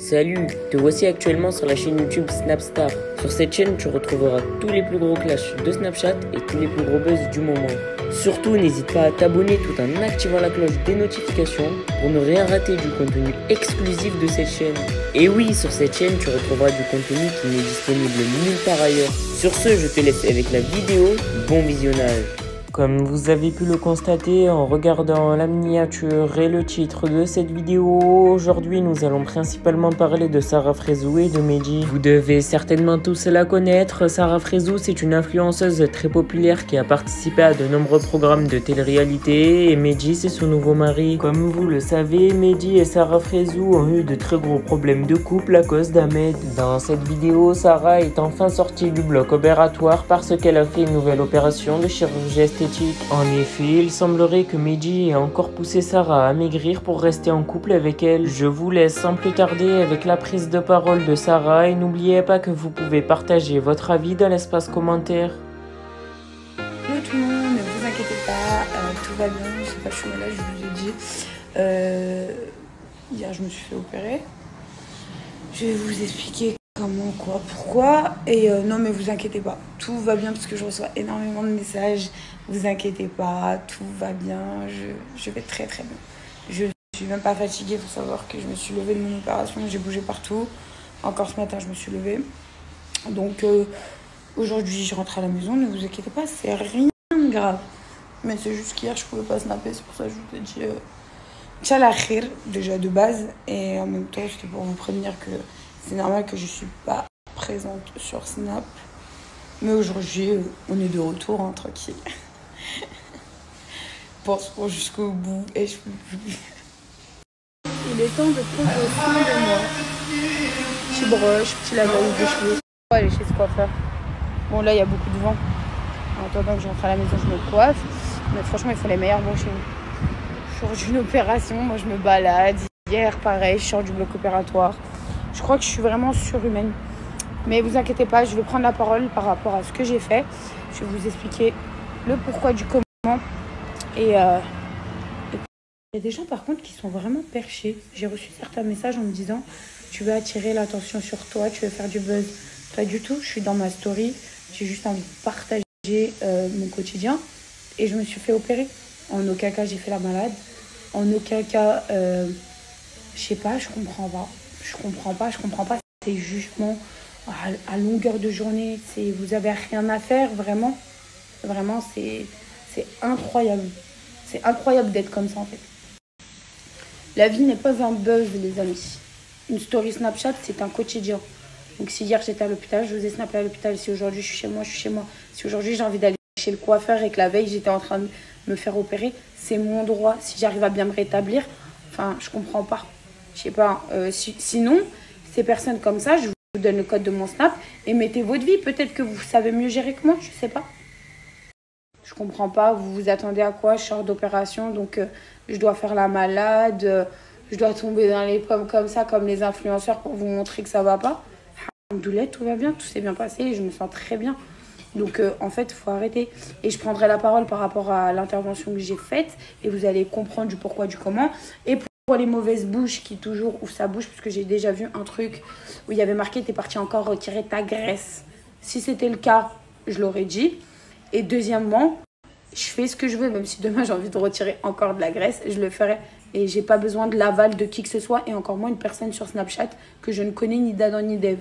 Salut, te voici actuellement sur la chaîne YouTube Snapstar. Sur cette chaîne, tu retrouveras tous les plus gros clashs de Snapchat et tous les plus gros buzz du moment. Surtout, n'hésite pas à t'abonner tout en activant la cloche des notifications pour ne rien rater du contenu exclusif de cette chaîne. Et oui, sur cette chaîne, tu retrouveras du contenu qui n'est disponible nulle part ailleurs. Sur ce, je te laisse avec la vidéo. Bon visionnage. Comme vous avez pu le constater en regardant la miniature et le titre de cette vidéo, aujourd'hui nous allons principalement parler de Sarah Fraizou et de Medji. Vous devez certainement tous la connaître. Sarah Fraizou, c'est une influenceuse très populaire qui a participé à de nombreux programmes de télé-réalité, et Medji, c'est son nouveau mari. Comme vous le savez, Medji et Sarah Fraizou ont eu de très gros problèmes de couple à cause d'Ahmed. Dans cette vidéo, Sarah est enfin sortie du bloc opératoire parce qu'elle a fait une nouvelle opération de chirurgie esthétique. En effet, il semblerait que Medji ait encore poussé Sarah à maigrir pour rester en couple avec elle. Je vous laisse sans plus tarder avec la prise de parole de Sarah et n'oubliez pas que vous pouvez partager votre avis dans l'espace commentaire. Bonjour tout le monde, ne vous inquiétez pas, tout va bien, je sais pas, je suis malade, je vous ai dit. Hier je me suis fait opérer. Je vais vous expliquer comment, quoi, pourquoi. Et non mais vous inquiétez pas, tout va bien parce que je reçois énormément de messages. Vous inquiétez pas, tout va bien, je vais très très bien. Je suis même pas fatiguée, il faut savoir que je me suis levée de mon opération, j'ai bougé partout. Encore ce matin je me suis levée. Donc aujourd'hui je rentre à la maison, ne vous inquiétez pas, c'est rien de grave. Mais c'est juste qu'hier je pouvais pas snapper, c'est pour ça que je vous ai dit Tchala khir déjà de base. Et en même temps c'était pour vous prévenir que c'est normal que je suis pas présente sur Snap. Mais aujourd'hui on est de retour, hein, tranquille. Pense jusqu'au bout et je peux plus. Il est temps de prendre soin de moi. Petit broche, petit lavage de cheveux. On va aller chez ce coiffeur. Bon là il y a beaucoup de vent. En attendant que je rentre à la maison je me coiffe. Mais franchement il faut les meilleurs bons chez nous. Je sors d'une opération, moi je me balade. Hier pareil, je sors du bloc opératoire. Je crois que je suis vraiment surhumaine. Mais vous inquiétez pas, je vais prendre la parole par rapport à ce que j'ai fait. Je vais vous expliquer le pourquoi du comment. Et il y a des gens par contre qui sont vraiment perchés. J'ai reçu certains messages en me disant tu veux attirer l'attention sur toi, tu veux faire du buzz. Pas du tout, je suis dans ma story, j'ai juste envie de partager mon quotidien. Et je me suis fait opérer. En aucun cas j'ai fait la malade. En aucun cas, je sais pas, je comprends pas ces jugements à longueur de journée. Vous avez rien à faire, vraiment. Vraiment, c'est incroyable. C'est incroyable d'être comme ça, en fait. La vie n'est pas un buzz, les amis. Une story Snapchat, c'est un quotidien. Donc, si hier, j'étais à l'hôpital, je vous ai snappé à l'hôpital. Si aujourd'hui, je suis chez moi, je suis chez moi. Si aujourd'hui, j'ai envie d'aller chez le coiffeur et que la veille, j'étais en train de me faire opérer, c'est mon droit. Si j'arrive à bien me rétablir, enfin, je comprends pas. Je sais pas. Sinon, ces personnes comme ça, je vous donne le code de mon Snap et mettez votre vie. Peut-être que vous savez mieux gérer que moi, je sais pas. Je comprends pas, vous vous attendez à quoi? Je sors d'opération, donc je dois faire la malade, je dois tomber dans les pommes comme ça, comme les influenceurs pour vous montrer que ça va pas. Alhamdoulilah, tout va bien, tout s'est bien passé et je me sens très bien. Donc en fait, il faut arrêter. Et je prendrai la parole par rapport à l'intervention que j'ai faite et vous allez comprendre du pourquoi, du comment. Et pour les mauvaises bouches qui toujours ouvrent sa bouche, parce que j'ai déjà vu un truc où il y avait marqué « t'es parti encore retirer ta graisse ». Si c'était le cas, je l'aurais dit. Et deuxièmement, je fais ce que je veux, même si demain j'ai envie de retirer encore de la graisse, je le ferai. Et j'ai pas besoin de l'aval de qui que ce soit, et encore moins une personne sur Snapchat que je ne connais ni d'Adam ni d'Ève.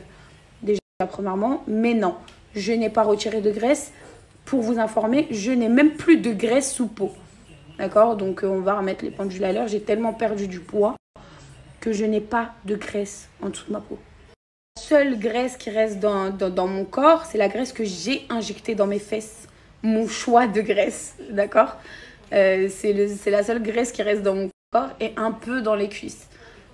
Déjà, premièrement, mais non, je n'ai pas retiré de graisse. Pour vous informer, je n'ai même plus de graisse sous peau. D'accord? Donc on va remettre les pendules à l'heure. J'ai tellement perdu du poids que je n'ai pas de graisse en dessous de ma peau. La seule graisse qui reste dans mon corps, c'est la graisse que j'ai injectée dans mes fesses. Mon choix de graisse, d'accord? C'est la seule graisse qui reste dans mon corps et un peu dans les cuisses.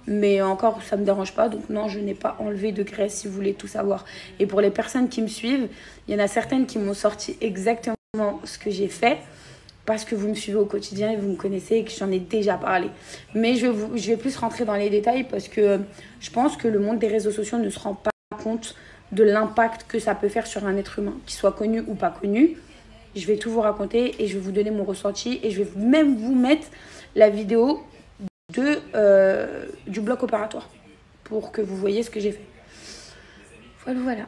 Mais encore, ça ne me dérange pas. Donc non, je n'ai pas enlevé de graisse si vous voulez tout savoir. Et pour les personnes qui me suivent, il y en a certaines qui m'ont sorti exactement ce que j'ai fait parce que vous me suivez au quotidien et vous me connaissez et que j'en ai déjà parlé. Mais je vais plus rentrer dans les détails parce que je pense que le monde des réseaux sociaux ne se rend pas compte de l'impact que ça peut faire sur un être humain, qu'il soit connu ou pas connu. Je vais tout vous raconter et je vais vous donner mon ressenti et je vais même vous mettre la vidéo du bloc opératoire. pour que vous voyez ce que j'ai fait. Voilà.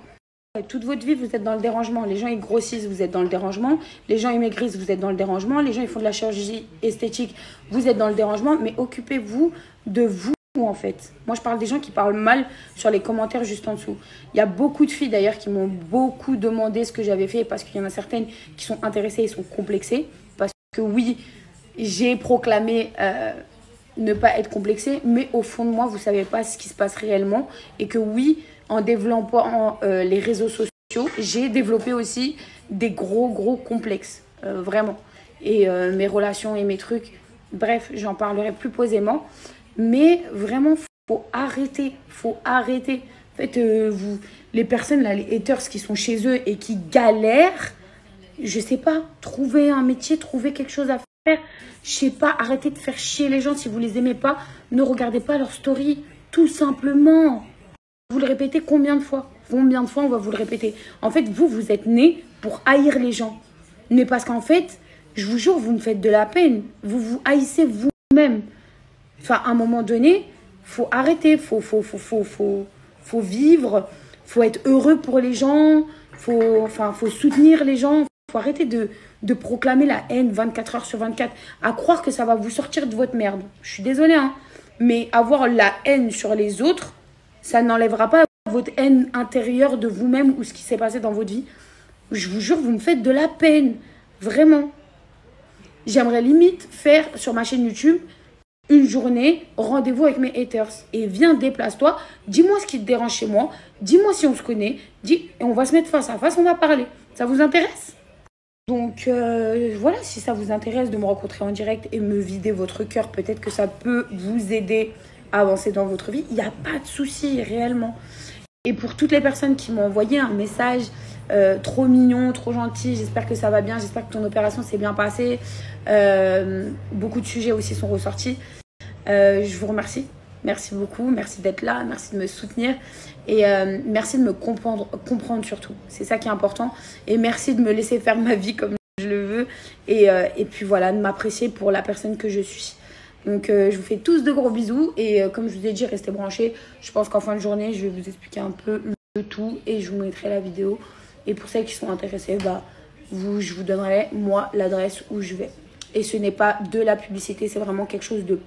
Toute votre vie, vous êtes dans le dérangement. Les gens, ils grossissent, vous êtes dans le dérangement. Les gens, ils maigrissent, vous êtes dans le dérangement. Les gens, ils font de la chirurgie esthétique, vous êtes dans le dérangement. Mais occupez-vous de vous, en fait. Moi, je parle des gens qui parlent mal sur les commentaires juste en dessous. Il y a beaucoup de filles, d'ailleurs, qui m'ont beaucoup demandé ce que j'avais fait parce qu'il y en a certaines qui sont intéressées et sont complexées. Parce que oui, j'ai proclamé ne pas être complexée, mais au fond de moi, vous ne savez pas ce qui se passe réellement. Et que oui, en développant les réseaux sociaux, j'ai développé aussi des gros complexes, vraiment. Et mes relations et mes trucs, bref, j'en parlerai plus posément. Mais vraiment, faut arrêter. En fait, vous, les personnes, là, les haters qui sont chez eux et qui galèrent, je sais pas, trouvez un métier, trouvez quelque chose à faire. Je sais pas, arrêtez de faire chier les gens. Si vous les aimez pas, ne regardez pas leur story, tout simplement. Vous le répétez combien de fois? Combien de fois on va vous le répéter? En fait, vous êtes nés pour haïr les gens. Mais parce qu'en fait, je vous jure, vous me faites de la peine. Vous vous haïssez vous-même. Enfin, à un moment donné, faut arrêter. Faut vivre. Faut être heureux pour les gens. Faut soutenir les gens. Faut arrêter de proclamer la haine 24 heures sur 24. À croire que ça va vous sortir de votre merde. Je suis désolée, hein. Mais avoir la haine sur les autres, ça n'enlèvera pas votre haine intérieure de vous-même ou ce qui s'est passé dans votre vie. Je vous jure, vous me faites de la peine. Vraiment. J'aimerais limite faire sur ma chaîne YouTube une journée, rendez-vous avec mes haters. Et viens, déplace-toi. Dis-moi ce qui te dérange chez moi. Dis-moi si on se connaît. Et on va se mettre face à face, on va parler. Ça vous intéresse? Donc voilà, si ça vous intéresse de me rencontrer en direct et me vider votre cœur, peut-être que ça peut vous aider à avancer dans votre vie. Il n'y a pas de souci, réellement. Et pour toutes les personnes qui m'ont envoyé un message trop mignon, trop gentil, j'espère que ça va bien, j'espère que ton opération s'est bien passée. Beaucoup de sujets aussi sont ressortis. Je vous remercie. Merci beaucoup, merci d'être là, merci de me soutenir et merci de me comprendre surtout. C'est ça qui est important. Et merci de me laisser faire ma vie comme je le veux. Et puis voilà, de m'apprécier pour la personne que je suis. Donc je vous fais tous de gros bisous et comme je vous ai dit, restez branchés. Je pense qu'en fin de journée, je vais vous expliquer un peu le tout et je vous mettrai la vidéo. Et pour celles qui sont intéressées, je vous donnerai moi l'adresse où je vais. Et ce n'est pas de la publicité, c'est vraiment quelque chose de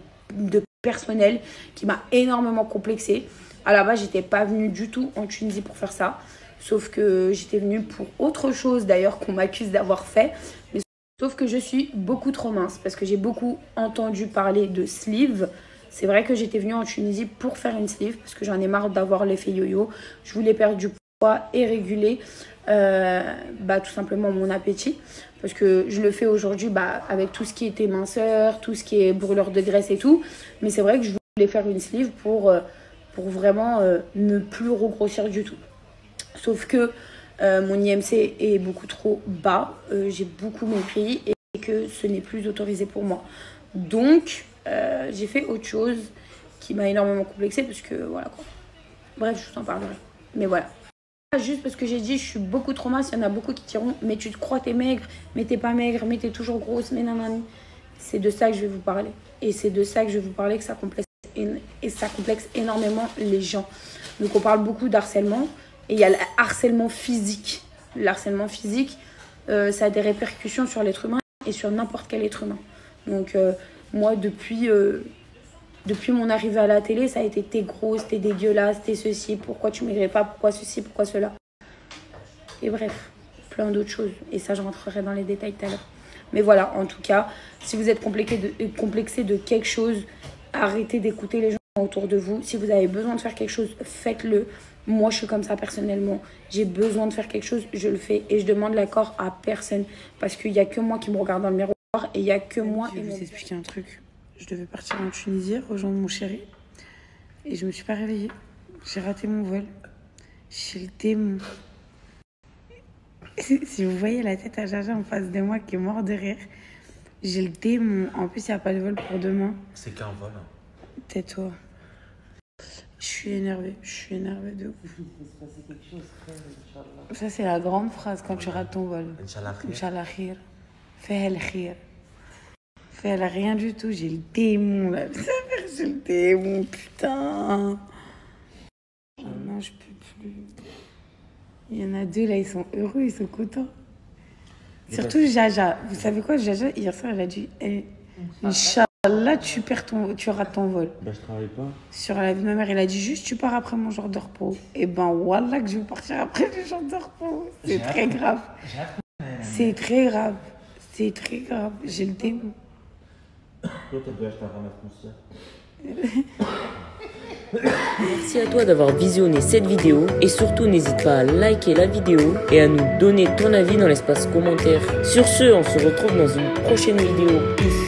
personnel qui m'a énormément complexée. À la base, j'étais pas venue du tout en Tunisie pour faire ça. Sauf que j'étais venue pour autre chose d'ailleurs qu'on m'accuse d'avoir fait. Mais sauf que je suis beaucoup trop mince parce que j'ai beaucoup entendu parler de sleeve. C'est vrai que j'étais venue en Tunisie pour faire une sleeve parce que j'en ai marre d'avoir l'effet yo-yo. Je voulais perdre du poids et réguler tout simplement mon appétit. Parce que je le fais aujourd'hui avec tout ce qui était minceur, tout ce qui est brûleur de graisse et tout. Mais c'est vrai que je voulais faire une sleeve pour vraiment ne plus regrossir du tout. Sauf que mon IMC est beaucoup trop bas. J'ai beaucoup maigri et que ce n'est plus autorisé pour moi. Donc, j'ai fait autre chose qui m'a énormément complexée parce que voilà quoi. Bref, je vous en parlerai. Mais voilà. Juste parce que j'ai dit je suis beaucoup trop mince, il y en a beaucoup qui diront mais tu te crois t'es maigre, mais t'es pas maigre, mais t'es toujours grosse, mais nanani. C'est de ça que je vais vous parler. Et c'est de ça que je vais vous parler que ça complexe énormément les gens. Donc on parle beaucoup d'harcèlement et il y a le harcèlement physique. Le harcèlement physique, ça a des répercussions sur l'être humain et sur n'importe quel être humain. Donc moi depuis mon arrivée à la télé, ça a été t'es grosse, t'es dégueulasse, t'es ceci, pourquoi tu maigrais pas, pourquoi ceci, pourquoi cela. Et bref, plein d'autres choses. Et ça, je rentrerai dans les détails tout à l'heure. Mais voilà, en tout cas, si vous êtes complexé de quelque chose, arrêtez d'écouter les gens autour de vous. Si vous avez besoin de faire quelque chose, faites-le. Moi, je suis comme ça personnellement. J'ai besoin de faire quelque chose, je le fais. Et je demande l'accord à personne. Parce qu'il n'y a que moi qui me regarde dans le miroir. Et il n'y a que moi. Je vais vous expliquer un truc. Je devais partir en Tunisie, rejoindre mon chéri. Et je me suis pas réveillée. J'ai raté mon vol. J'ai le démon. Si vous voyez la tête à Jaja en face de moi qui est mort de rire, j'ai le démon. En plus, il n'y a pas de vol pour demain. C'est qu'un vol. Tais-toi. Je suis énervée de ouf. Ça, c'est la grande phrase quand tu rates ton vol. Inch'Allah khir. Fais el khir. Elle a rien du tout, j'ai le démon là. J'ai le démon, putain. je peux plus. Il y en a deux là, ils sont heureux, ils sont contents. Surtout Jaja. Vous savez quoi, Jaja, hier soir, elle a dit Inch'Allah, tu rates ton vol. Bah, je travaille pas. Sur la vie de ma mère, elle a dit juste tu pars après mon jour de repos. Et ben, wallah, que je vais partir après le jour de repos. C'est très grave. C'est très grave. C'est très grave. J'ai le démon. Toi, t'as dû acheter un ramasse-poussière. Merci à toi d'avoir visionné cette vidéo et surtout n'hésite pas à liker la vidéo et à nous donner ton avis dans l'espace commentaire. Sur ce, on se retrouve dans une prochaine vidéo. Peace.